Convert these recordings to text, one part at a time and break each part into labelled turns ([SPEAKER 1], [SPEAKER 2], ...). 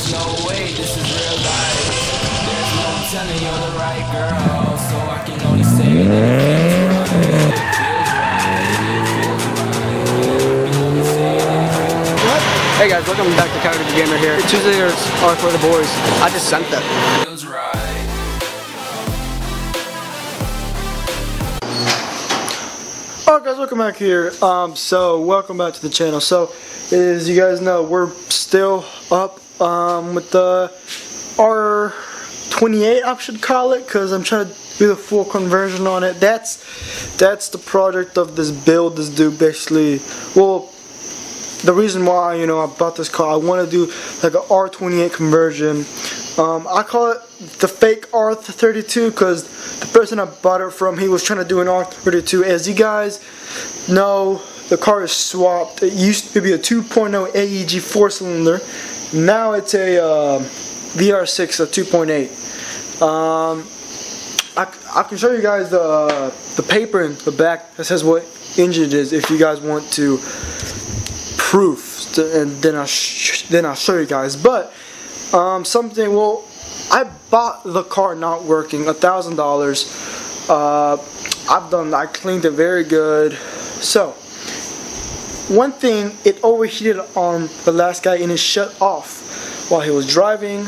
[SPEAKER 1] There's no way this is real life. There's no telling you're the right girl, so I can only say that it feels right. It feels right.
[SPEAKER 2] Hey guys, welcome back to Coyote the Gamer here. Tuesdays are for the boys. I just sent them.
[SPEAKER 1] Feels right.
[SPEAKER 3] Alright guys, welcome back here. Welcome back to the channel. So, as you guys know, we're still up with the R28, I should call it, because I'm trying to do the full conversion on it. That's the project of this build. This dude basically, well, the reason why, I bought this car, I want to do like an R28 conversion. I call it the fake R32 because the person I bought it from, he was trying to do an R32. As you guys know, the car is swapped. It used to be a 2.0 AEG 4-cylinder. Now it's a VR6, a 2.8. I can show you guys the paper in the back that says what engine it is if you guys want to proof, and then I'll show you guys. But I bought the car not working, $1,000. I cleaned it very good. So one thing, it overheated on the last guy and it shut off while he was driving.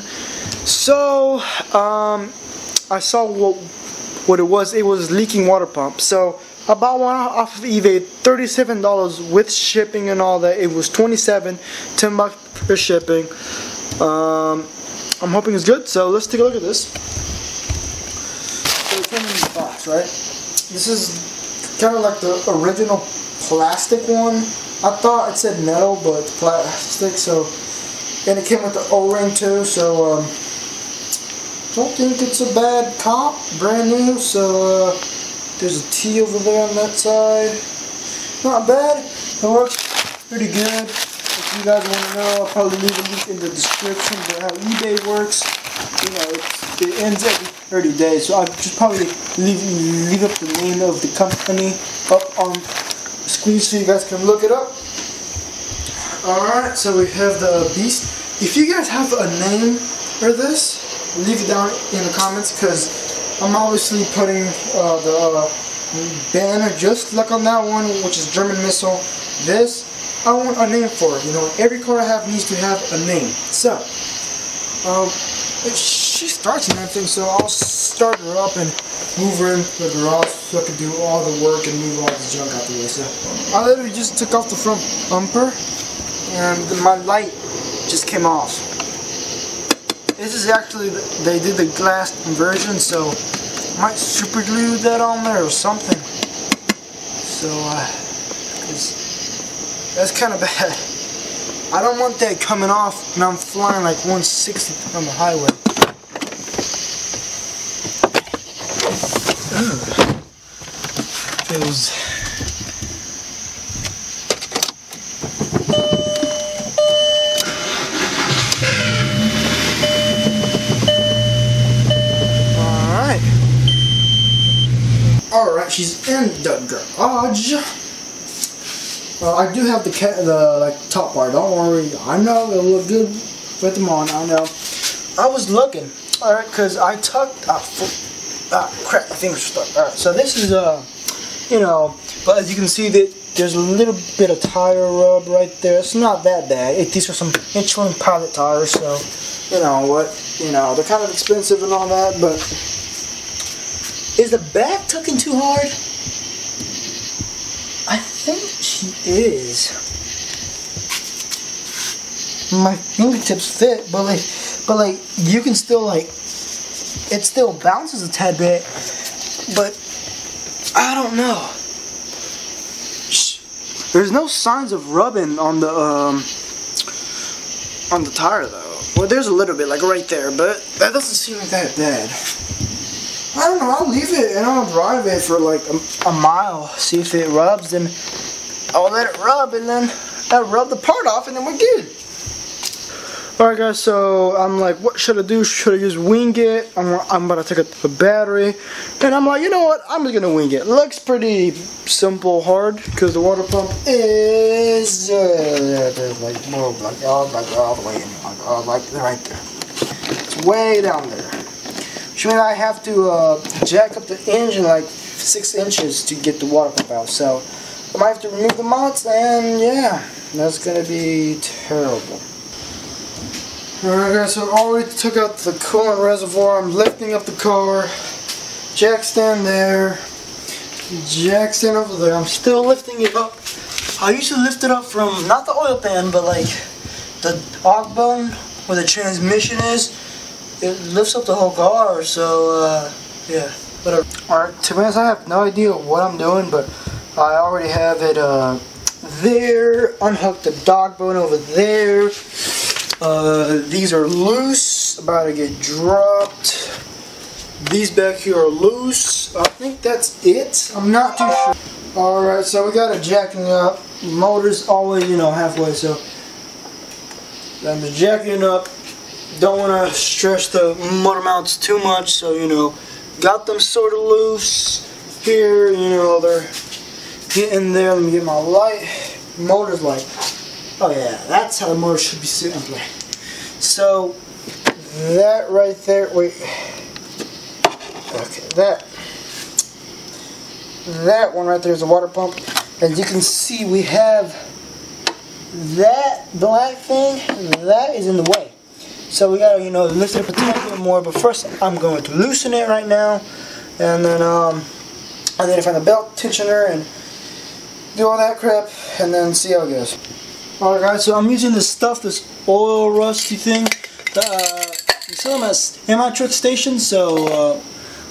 [SPEAKER 3] So I saw what it was. It was leaking water pump. So I bought one off of eBay, $37 with shipping and all that. It was $27, $10 for shipping. I'm hoping it's good, so let's take a look at this. So it came in the box, right? This is kind of like the original plastic one. I thought it said metal, but it's plastic. So, and it came with the O-ring too. So don't think it's a bad cop, brand new. So there's a T over there on that side. Not bad. It works pretty good. If you guys want to know, I'll probably leave a link in the description for how eBay works. It ends every 30 days, so I'll just probably leave up the name of the company up on the screen so you guys can look it up. Alright, so we have the Beast. If you guys have a name for this, leave it down in the comments, because I'm obviously putting the banner just like on that one, which is German Missile. This, I want a name for it. Every car I have needs to have a name. So, she starts and everything, so I'll start her up and move her in the garage so I can do all the work and move all the junk out the way. So, I literally just took off the front bumper and my light just came off. This is actually, they did the glass conversion, so I might super glue that on there or something. So, that's kind of bad. I don't want that coming off when I'm flying like 160 on the highway. Feels. Alright, she's in the garage. I do have the top bar. Don't worry. I know it'll look good with them on. I know. I was looking. Alright, because I tucked. Crap, my fingers stuck. Alright, so this is but as you can see that there's a little bit of tire rub right there. It's not that bad. These are some Michelin pilot tires, so they're kind of expensive and all that. But is the back tucking too hard? I think she is. My fingertips fit, but you can still it still bounces a tad bit, but I don't know. There's no signs of rubbing on the tire though. Well, there's a little bit, like right there, but that doesn't seem like that bad. I don't know, I'll leave it and I'll drive it for like a mile, see if it rubs, then I'll let it rub and then I'll rub the part off and then we're good. Alright guys, so I'm like, what should I do? Should I just wing it? I'm about to take out the battery. And I'm like, you know what? I'm just going to wing it. Looks pretty simple, hard, because the water pump is like all the way in, like right there. It's way down there. Which means I have to jack up the engine like 6 inches to get the water pump out. So I might have to remove the mounts, and yeah, that's going to be terrible. Alright guys, so I already took out the coolant reservoir. I'm lifting up the car. Jack stand there. Jack stand over there. I'm still lifting it up. I used to lift it up from, not the oil pan, but like the arc bone where the transmission is. It lifts up the whole car, so yeah, whatever. Alright, to be honest, I have no idea what I'm doing, but I already have it there. Unhooked the dog bone over there. These are loose, about to get dropped. These back here are loose. I think that's it. I'm not too sure. Alright, so we got it jacking up. Motor's always, halfway, so I'm just jacking up. Don't want to stretch the motor mounts too much, so, got them sort of loose. Here, they're getting there. Let me get my light. Motor's like, oh yeah, that's how the motor should be sitting there. So that right there, wait. Okay, that one right there is a water pump. As you can see, we have that black thing that is in the way. So we gotta, lift it up a tiny bit more. But first, I'm going to loosen it right now, and then find a belt tensioner and do all that crap, and then see how it goes. Alright guys, so I'm using this oil rusty thing. You sell them at amateur stations, so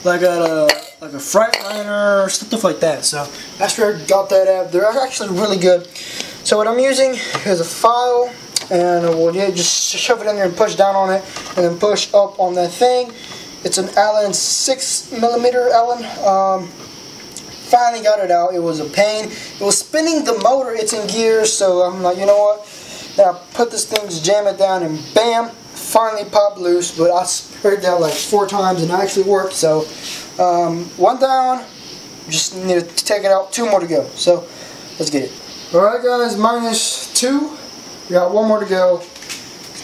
[SPEAKER 3] like at a Freightliner or stuff like that. So that's where I got that at. They're actually really good. So what I'm using is a file, and we'll just shove it in there and push down on it, and then push up on that thing. It's an Allen 6mm Allen. Finally got it out. It was a pain. It was spinning the motor. It's in gears, so I'm like, you know what? Then I put this thing, just jam it down, and bam, finally popped loose. But I heard that like 4 times, and it actually worked. So 1 down. Just need to take it out. 2 more to go. So let's get it. All right, guys, -2. We got 1 more to go.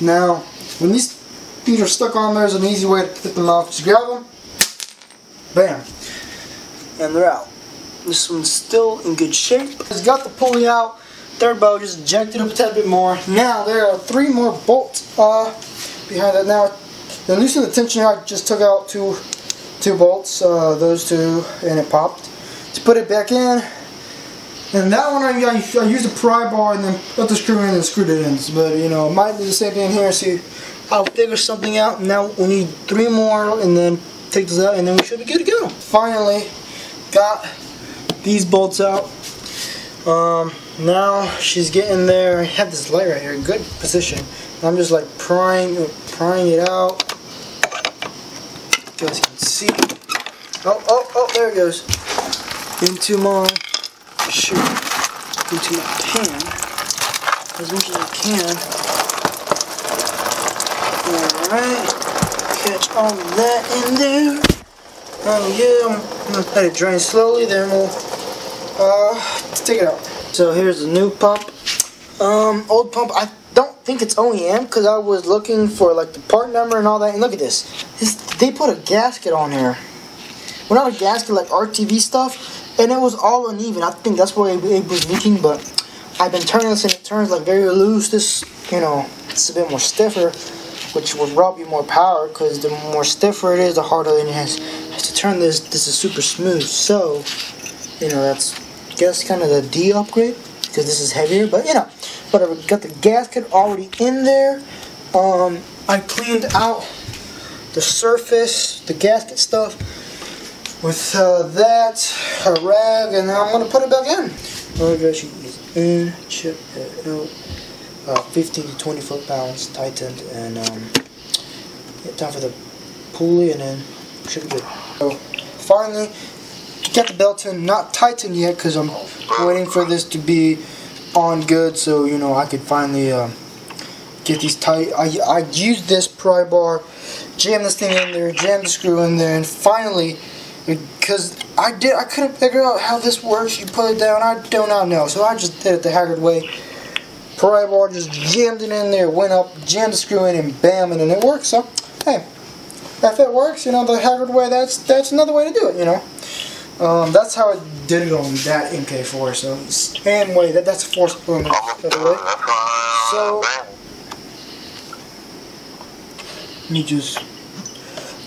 [SPEAKER 3] Now, when these things are stuck on, there's an easy way to get them off. Just grab them, bam, and they're out. This one's still in good shape. It's got the pulley out. Third bolt, just jacked it up a tad bit more. Now there are 3 more bolts behind that. Now, to loosen the tensioner, I just took out two bolts, those 2, and it popped. To put it back in, and that one I used a pry bar and then put the screw in and screwed it in. But I might do the same thing here. See, I'll figure something out. Now we need 3 more, and then take this out, and then we should be good to go. Finally, got these bolts out. Now she's getting there. I have this light right here, good position. I'm just like prying it out. You guys can see. Oh, there it goes. Into my pan as much as I can. Alright, catch all of that in there. Yeah, I'm gonna let it drain slowly, then we'll take it out. So here's the new pump. Old pump, I don't think it's OEM, because I was looking for like the part number and all that, and look at this. They put a gasket on here. Well, not a gasket, like RTV stuff, and it was all uneven. I think that's why it was leaking, but I've been turning this, and it turns like very loose. This, it's a bit more stiffer, which will rob you more power, because the more stiffer it is, the harder it has to turn this. This is super smooth, so that's, I guess, kind of the D upgrade, because this is heavier. But whatever. Got the gasket already in there. I cleaned out the surface, the gasket stuff, with that, a rag, and now I'm gonna put it back in. Alright guys, she is in, chip it out. 15 to 20 foot-pounds tightened, and time for the pulley, and then should be good. So finally, got the belt in, not tightened yet, because I'm waiting for this to be on good, so I could finally get these tight. I used this pry bar, jammed this thing in there, jammed the screw in there, and finally, because I couldn't figure out how this works. You put it down, I do not know, so I just did it the Haggard way. Pry bar, just jammed it in there, went up, jammed the screw in, and bam, and then it works. So hey, if it works, you know, the Haggard way, that's another way to do it, you know. That's how I did it on that MK4. So same way, that's a force limit, by the way. So let me just.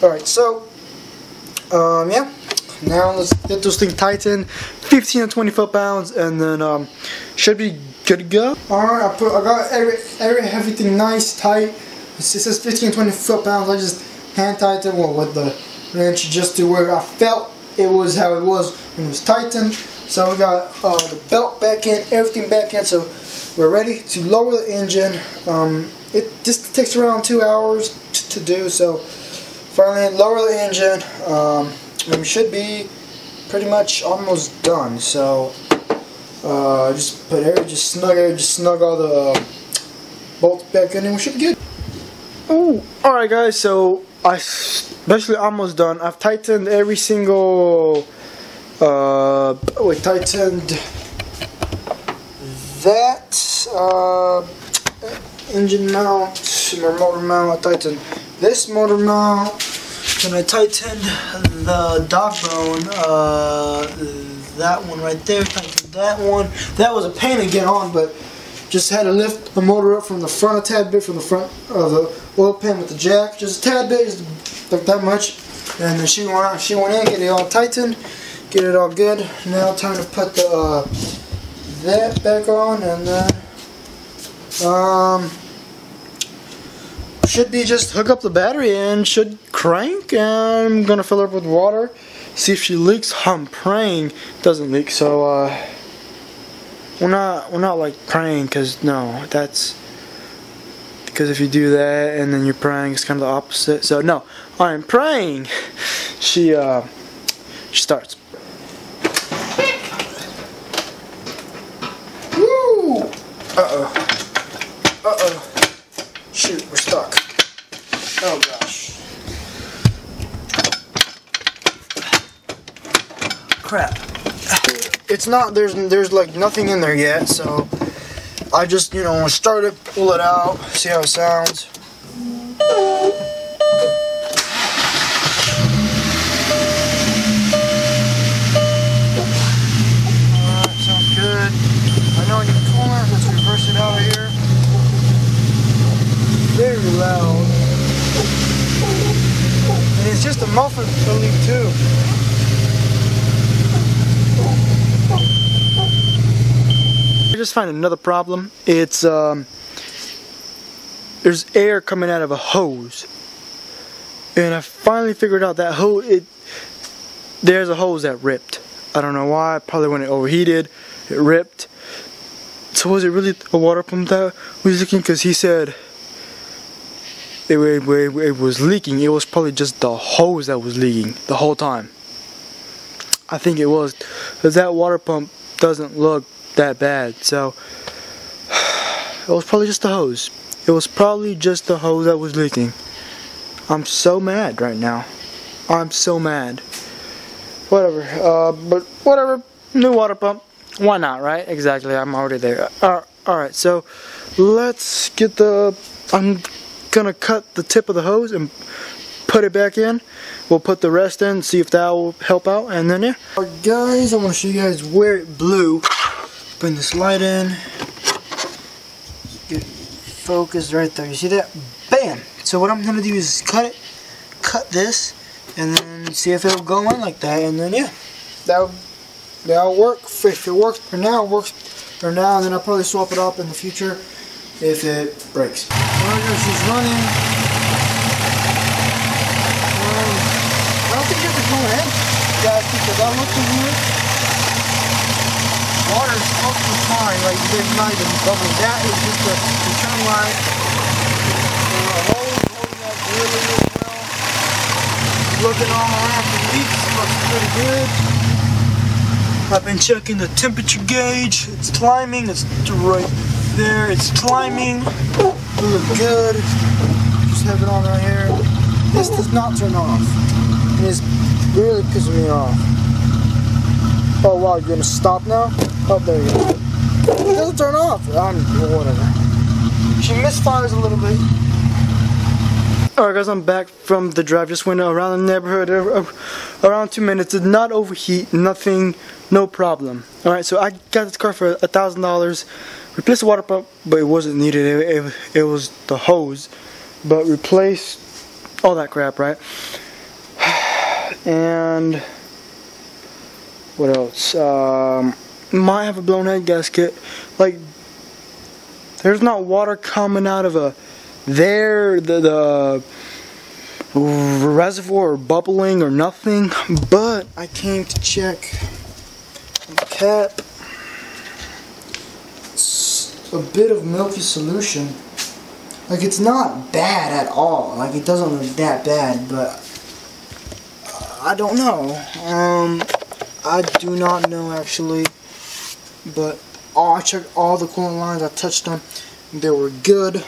[SPEAKER 3] All right, so yeah. Now let's get this thing tightened, 15 to 20 foot-pounds, and then should be good to go. Alright, I got everything nice, tight. It says 15 to 20 foot-pounds. I just hand tightened with the wrench just to where I felt it was how it was when it was tightened. So we got the belt back in, everything back in, so we're ready to lower the engine. It just takes around 2 hours to do, so finally lower the engine. We should be pretty much almost done. So just snug all the bolts back in, and we should be good. Oh, all right, guys. So I basically almost done. I've tightened every single. We tightened that engine mount, motor mount. I tightened this motor mount. And I tightened the dog bone, that one right there, tightened that one. That was a pain to get on, but just had to lift the motor up from the front a tad bit, from the front of the oil pan with the jack, just a tad bit, just like that much. And then she went in, get it all tightened, get it all good. Now time to put the that back on, and then should be just hook up the battery and should crank, and I'm gonna fill her up with water, see if she leaks. I'm praying it doesn't leak, so we're not like praying, because no, that's because if you do that and then you're praying, it's kind of the opposite. So no, I'm praying she starts. Woo! Shoot, we're stuck. Oh gosh. Crap. It's not, there's like nothing in there yet, so I just, you know, start it, pull it out, see how it sounds. Alright, sounds good. I know you can pull it, let's reverse it out of here. Very loud, and it's just a muffler leak too. I just find another problem. It's there's air coming out of a hose, and I finally figured out that hose. There's a hose that ripped. I don't know why. Probably when it overheated, it ripped. So was it really a water pump that was leaking? Because he said it was leaking. It was probably just the hose that was leaking the whole time. I think it was, because that water pump doesn't look that bad. So it was probably just the hose. It was probably just the hose that was leaking. I'm so mad right now. I'm so mad. Whatever. But whatever. New water pump. Why not, right? Exactly. I'm already there. Alright, so let's get the. I'm gonna cut the tip of the hose and put it back in. We'll put the rest in, see if that will help out, and then yeah. Alright guys, I want to show you guys where it blew. Bring this light in. Get focused right there. You see that? Bam! So what I'm gonna do is cut this, and then see if it'll go in like that, and then yeah, that'll work. If it works for now, it works for now, and then I'll probably swap it up in the future if it breaks. Alright guys, she's running. I don't think it's going in, guys, because I looked in here. Water is totally fine, like there's not even bubbling. That is just the return line. Holding up really, really well. Looking all around for leaks, looks pretty good. I've been checking the temperature gauge. It's climbing. It's right there. It's climbing. We look good. Just have it on right here. This does not turn off. It is really pissing me off. Oh wow, you're gonna stop now? Oh, there you go. It doesn't turn off. Whatever. She misfires a little bit. Alright guys, I'm back from the drive. Just went around the neighborhood around 2 minutes. Did not overheat, nothing, no problem. Alright, so I got this car for $1,000. Replaced the water pump, but it wasn't needed. It was the hose. But replaced all that crap, right? And what else? Might have a blown head gasket. Like, there's not water coming out of the reservoir or bubbling or nothing, but I came to check the cap. It's a bit of milky solution. Like, it's not bad at all. Like, it doesn't look that bad, but I don't know. I do not know actually, but I checked all the coolant lines. I touched them. They were good.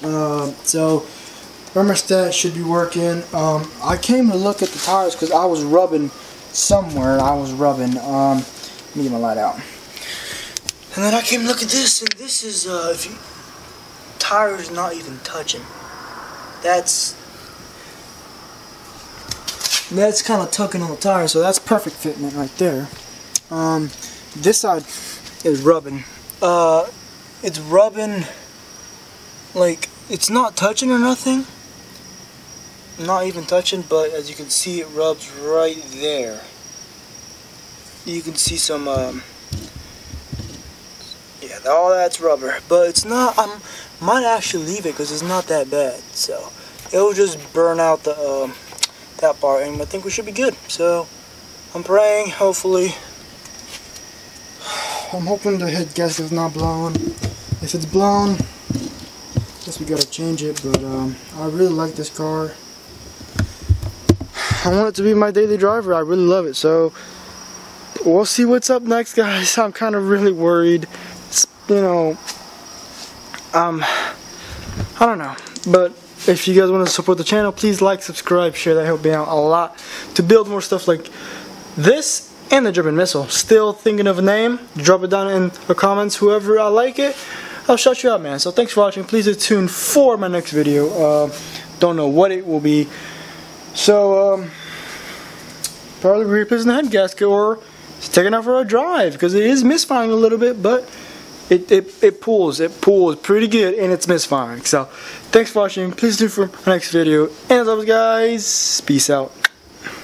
[SPEAKER 3] So thermostat should be working. I came to look at the tires because I was rubbing somewhere. Let me get my light out. And then I came to look at this, and this is tires not even touching. That's kind of tugging on the tire, so that's perfect fitment right there. This side is rubbing. It's rubbing. Like, it's not touching or nothing. Not even touching, but as you can see, it rubs right there. You can see some, yeah, all that's rubber. But it's not, I might actually leave it because it's not that bad. So, it'll just burn out the, that part, and I think we should be good. So, I'm praying, hopefully. I'm hoping the head gasket is not blown. If it's blown, guess we gotta change it, but I really like this car. I want it to be my daily driver. I really love it, so we'll see what's up next, guys. I'm kind of really worried. It's, you know, I don't know, but if you guys want to support the channel, please like, subscribe, share. That helps me out a lot to build more stuff like this and the German missile. Still thinking of a name? Drop it down in the comments. Whoever I like it, I'll shout you out, man. So thanks for watching. Please stay tuned for my next video. Don't know what it will be. So probably replacing the head gasket or taking out for a drive because it is misfiring a little bit, but it pulls pretty good and it's misfiring. So thanks for watching. Please stay tuned for my next video. And as always, guys, peace out.